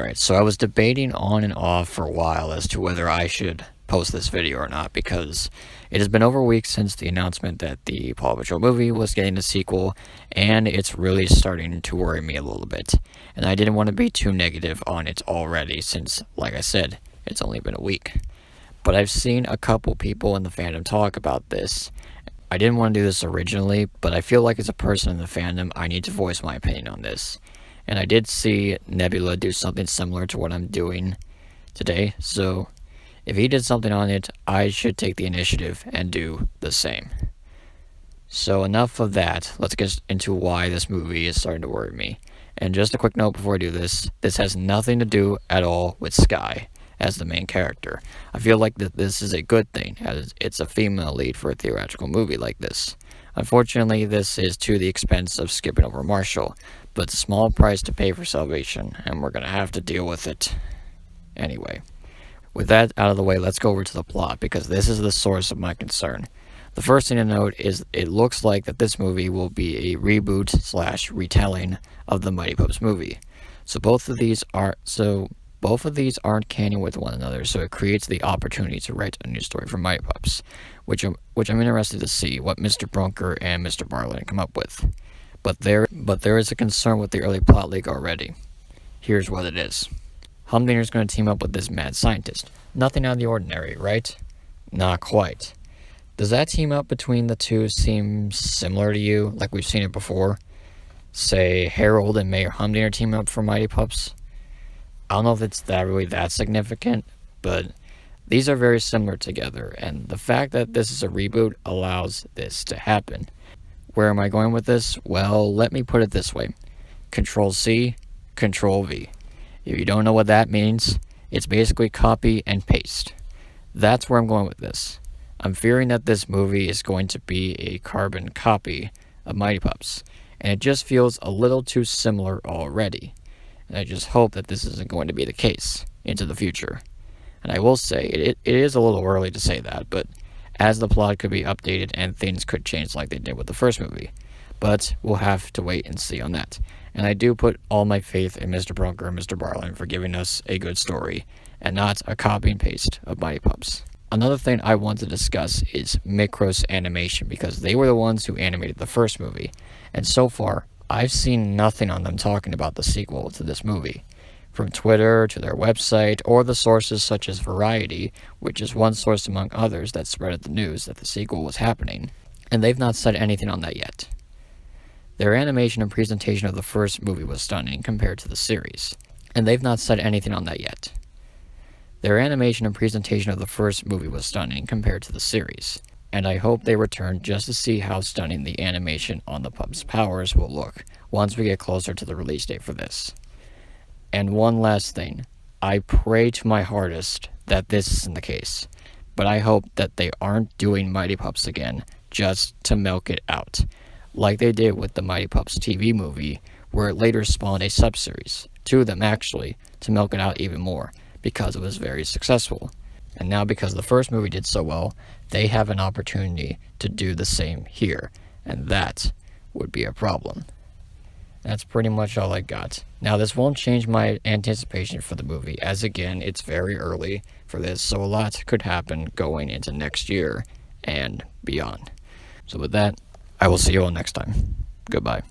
Alright, so I was debating on and off for a while as to whether I should post this video or not, because it has been over a week since the announcement that the Paw Patrol movie was getting a sequel, and it's really starting to worry me a little bit. And I didn't want to be too negative on it already, since, like I said, it's only been a week. But I've seen a couple people in the fandom talk about this. I didn't want to do this originally, but I feel like as a person in the fandom, I need to voice my opinion on this. And I did see Nebula do something similar to what I'm doing today, so if he did something on it, I should take the initiative and do the same. So enough of that, let's get into why this movie is starting to worry me. And just a quick note before I do this has nothing to do at all with Skye as the main character. I feel like that this is a good thing, as it's a female lead for a theatrical movie like this. Unfortunately, this is to the expense of skipping over Marshall, but it's a small price to pay for salvation, and we're going to have to deal with it anyway. With that out of the way, let's go over to the plot, because this is the source of my concern. The first thing to note is it looks like that this movie will be a reboot/retelling of the Mighty Pups movie. So both of these aren't canon with one another, so it creates the opportunity to write a new story for Mighty Pups, which I'm interested to see what Mr. Brunker and Mr. Barlin come up with. But there is a concern with the early plot leak already. Here's what it is. Humdinger's going to team up with this mad scientist. Nothing out of the ordinary, right? Not quite. Does that team up between the two seem similar to you, like we've seen it before? Say Harold and Mayor Humdinger team up for Mighty Pups? I don't know if it's really that significant, but these are very similar together, and the fact that this is a reboot allows this to happen. Where am I going with this? Well, let me put it this way. Control-C, Control-V. If you don't know what that means, it's basically copy and paste. That's where I'm going with this. I'm fearing that this movie is going to be a carbon copy of Mighty Pups, and it just feels a little too similar already. And I just hope that this isn't going to be the case into the future. And I will say, it is a little early to say that, but as the plot could be updated and things could change like they did with the first movie. But we'll have to wait and see on that. And I do put all my faith in Mr. Brunker and Mr. Barlin for giving us a good story, and not a copy and paste of Mighty Pups. Another thing I want to discuss is Micros Animation, because they were the ones who animated the first movie, and so far, I've seen nothing on them talking about the sequel to this movie. From Twitter to their website, or the sources such as Variety, which is one source among others that spread the news that the sequel was happening, and they've not said anything on that yet. Their animation and presentation of the first movie was stunning compared to the series, and they've not said anything on that yet. Their animation and presentation of the first movie was stunning compared to the series, and I hope they return just to see how stunning the animation on the Pups' powers will look once we get closer to the release date for this. And one last thing, I pray to my hardest that this isn't the case, but I hope that they aren't doing Mighty Pups again just to milk it out, like they did with the Mighty Pups TV movie, where it later spawned a subseries, 2 of them actually, to milk it out even more, because it was very successful. And now because the first movie did so well, they have an opportunity to do the same here, and that would be a problem. That's pretty much all I got. Now, this won't change my anticipation for the movie, as again, it's very early for this, so a lot could happen going into next year and beyond. So with that, I will see you all next time. Goodbye.